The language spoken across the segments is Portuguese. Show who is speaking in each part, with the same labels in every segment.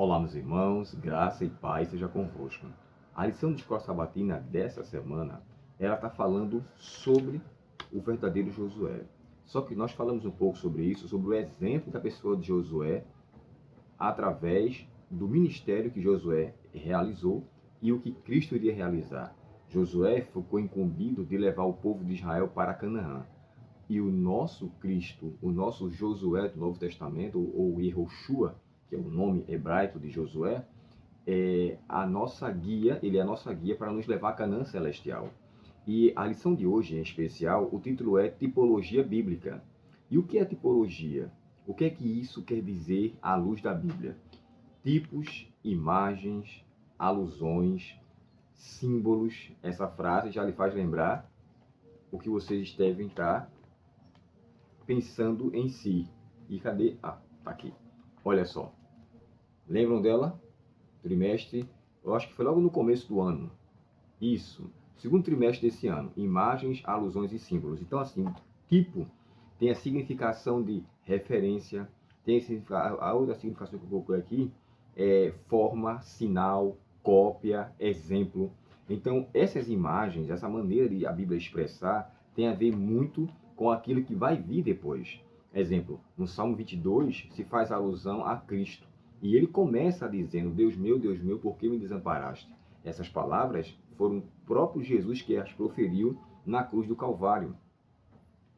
Speaker 1: Olá, meus irmãos, graça e paz seja convosco. A lição de escola sabatina dessa semana, ela está falando sobre o verdadeiro Josué. Só que nós falamos um pouco sobre isso, sobre o exemplo da pessoa de Josué, através do ministério que Josué realizou e o que Cristo iria realizar. Josué ficou incumbido de levar o povo de Israel para Canaã. E o nosso Cristo, o nosso Josué do Novo Testamento, ou Yehoshua, que é o nome hebraico de Josué, é a nossa guia, ele é a nossa guia para nos levar a Canaã Celestial. E a lição de hoje, em especial, o título é Tipologia Bíblica. E o que é tipologia? O que é que isso quer dizer à luz da Bíblia? Tipos, imagens, alusões, símbolos. Essa frase já lhe faz lembrar o que vocês devem estar pensando em si. E cadê? Ah, tá aqui. Olha só. Lembram dela? Trimestre, eu acho que foi logo no começo do ano. Isso. Segundo trimestre desse ano. Imagens, alusões e símbolos. Então, assim, tipo tem a significação de referência, tem a outra significação que eu coloquei aqui é forma, sinal, cópia, exemplo. Então, essas imagens, essa maneira de a Bíblia expressar, tem a ver muito com aquilo que vai vir depois. Exemplo, no Salmo 22 se faz alusão a Cristo. E ele começa dizendo, Deus meu, por que me desamparaste? Essas palavras foram o próprio Jesus que as proferiu na cruz do Calvário.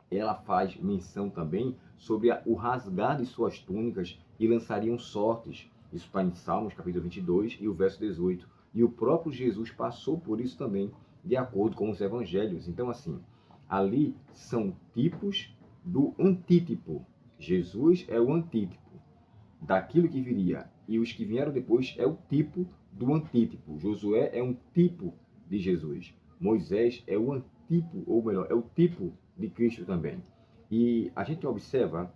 Speaker 1: Ela faz menção também sobre o rasgar de suas túnicas e lançariam sortes. Isso está em Salmos, capítulo 22 e o verso 18. E o próprio Jesus passou por isso também, de acordo com os evangelhos. Então, assim, ali são tipos do antítipo. Jesus é o antítipo daquilo que viria. E os que vieram depois é o tipo do antítipo. Josué é um tipo de Jesus. Moisés é o antítipo, ou melhor, é o tipo de Cristo também. E a gente observa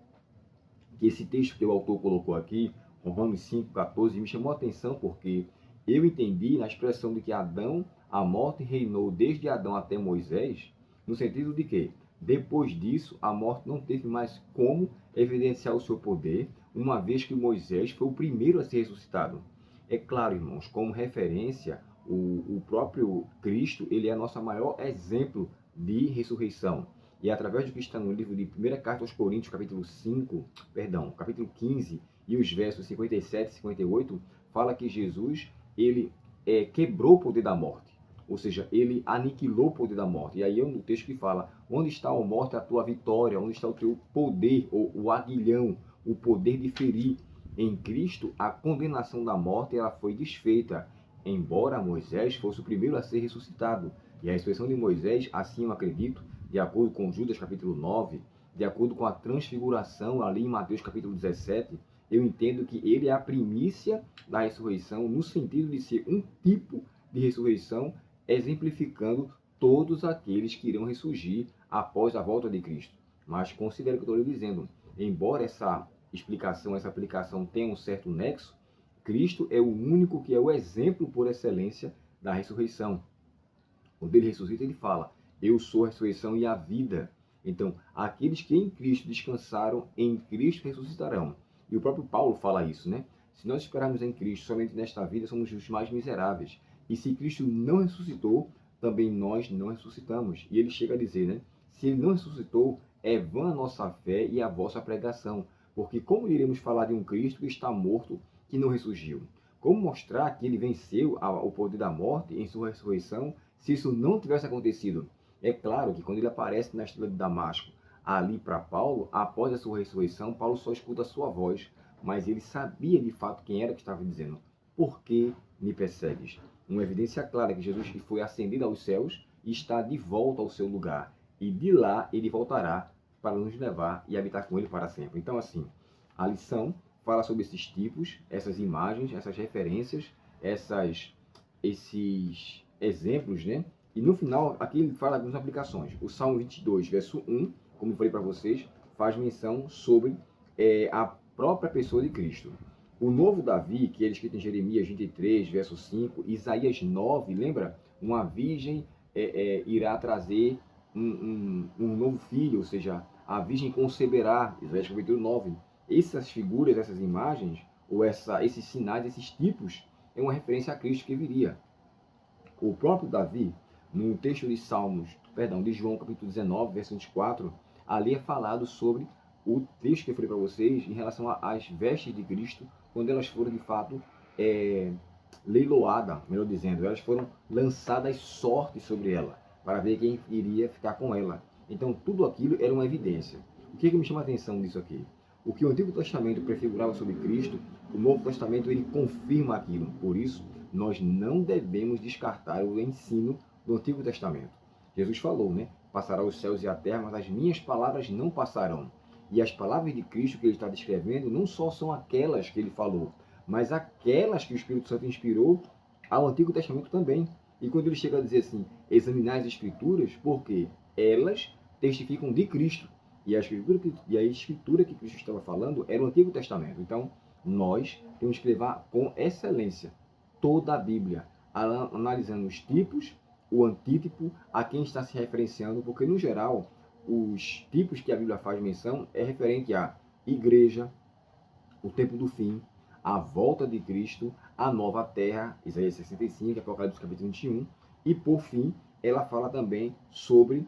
Speaker 1: que esse texto que o autor colocou aqui, Romanos 5,14, me chamou a atenção porque eu entendi na expressão de que Adão, a morte reinou desde Adão até Moisés, no sentido de que, depois disso, a morte não teve mais como evidenciar o seu poder, uma vez que Moisés foi o primeiro a ser ressuscitado. É claro, irmãos, como referência, o próprio Cristo, ele é nosso maior exemplo de ressurreição. E através do que está no livro de 1 Carta aos Coríntios, capítulo 15, e os versos 57 e 58, fala que Jesus, ele quebrou o poder da morte. Ou seja, ele aniquilou o poder da morte. E aí é no texto que fala, onde está, a morte, a tua vitória? Onde está o teu poder, ou o aguilhão, o poder de ferir? Em Cristo, a condenação da morte ela foi desfeita, embora Moisés fosse o primeiro a ser ressuscitado. E a ressurreição de Moisés, assim eu acredito, de acordo com Judas capítulo 9, de acordo com a transfiguração ali em Mateus capítulo 17, eu entendo que ele é a primícia da ressurreição, no sentido de ser um tipo de ressurreição, exemplificando todos aqueles que irão ressurgir após a volta de Cristo. Mas considere o que eu estou lhe dizendo, embora essa explicação, essa aplicação tenha um certo nexo, Cristo é o único que é o exemplo por excelência da ressurreição. Quando ele ressuscita, ele fala, eu sou a ressurreição e a vida. Então, aqueles que em Cristo descansaram, em Cristo ressuscitarão. E o próprio Paulo fala isso, né? Se nós esperarmos em Cristo somente nesta vida, somos os mais miseráveis. E se Cristo não ressuscitou, também nós não ressuscitamos. E ele chega a dizer, né? Se ele não ressuscitou, é vã a nossa fé e a vossa pregação. Porque como iremos falar de um Cristo que está morto, que não ressurgiu? Como mostrar que ele venceu o poder da morte em sua ressurreição, se isso não tivesse acontecido? É claro que quando ele aparece na estrela de Damasco, ali para Paulo, após a sua ressurreição, Paulo só escuta a sua voz, mas ele sabia de fato quem era que estava dizendo, por que me persegues? Uma evidência clara que Jesus foi ascendido aos céus e está de volta ao seu lugar. E de lá ele voltará para nos levar e habitar com ele para sempre. Então, assim, a lição fala sobre esses tipos, essas imagens, essas referências, esses exemplos, né? E no final, aqui ele fala algumas aplicações. O Salmo 22, verso 1, como eu falei para vocês, faz menção sobre a própria pessoa de Cristo. O novo Davi, que é escrito em Jeremias 23, verso 5, Isaías 9, lembra? Uma virgem irá trazer um novo filho, ou seja, a virgem conceberá, Isaías capítulo 9. Essas figuras, essas imagens, ou esses sinais, esses tipos, é uma referência a Cristo que viria. O próprio Davi, no texto de João capítulo 19, verso 24, ali é falado sobre o texto que eu falei para vocês em relação às vestes de Cristo, quando elas foram de fato leiloadas, melhor dizendo, elas foram lançadas sortes sobre ela, para ver quem iria ficar com ela. Então tudo aquilo era uma evidência. O que me chama a atenção disso aqui? O que o Antigo Testamento prefigurava sobre Cristo, o Novo Testamento ele confirma aquilo. Por isso, nós não devemos descartar o ensino do Antigo Testamento. Jesus falou, né? Passará os céus e a terra, mas as minhas palavras não passarão. E as palavras de Cristo que ele está descrevendo não só são aquelas que ele falou, mas aquelas que o Espírito Santo inspirou ao Antigo Testamento também. E quando ele chega a dizer assim, examinar as Escrituras, porque elas testificam de Cristo. E a escritura que Cristo estava falando era o Antigo Testamento. Então, nós temos que levar com excelência toda a Bíblia, analisando os tipos, o antítipo, a quem está se referenciando, porque, no geral, os tipos que a Bíblia faz menção é referente à igreja, o tempo do fim, a volta de Cristo, a nova terra, Isaías 65, Apocalipse capítulo 21, e, por fim, ela fala também sobre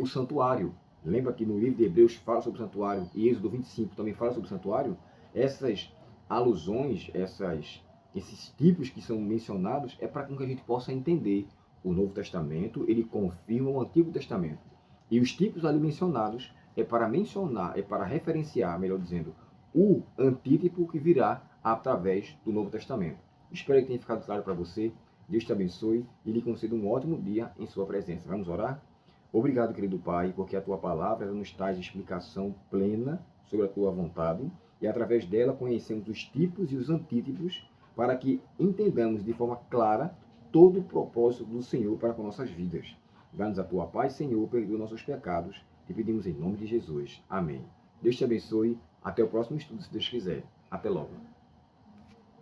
Speaker 1: o santuário. Lembra que no livro de Hebreus fala sobre o santuário e Êxodo 25 também fala sobre o santuário? Essas alusões, esses tipos que são mencionados é para que a gente possa entender o Novo Testamento, ele confirma o Antigo Testamento. E os tipos ali mencionados é para mencionar, é para referenciar, melhor dizendo, o antítipo que virá através do Novo Testamento. Espero que tenha ficado claro para você. Deus te abençoe e lhe conceda um ótimo dia em sua presença. Vamos orar? Obrigado, querido Pai, porque a Tua palavra nos traz explicação plena sobre a Tua vontade e através dela conhecemos os tipos e os antítipos para que entendamos de forma clara todo o propósito do Senhor para com nossas vidas. Dá-nos a Tua paz, Senhor, perdoa nossos pecados. Te pedimos em nome de Jesus. Amém. Deus te abençoe. Até o próximo estudo, se Deus quiser. Até logo.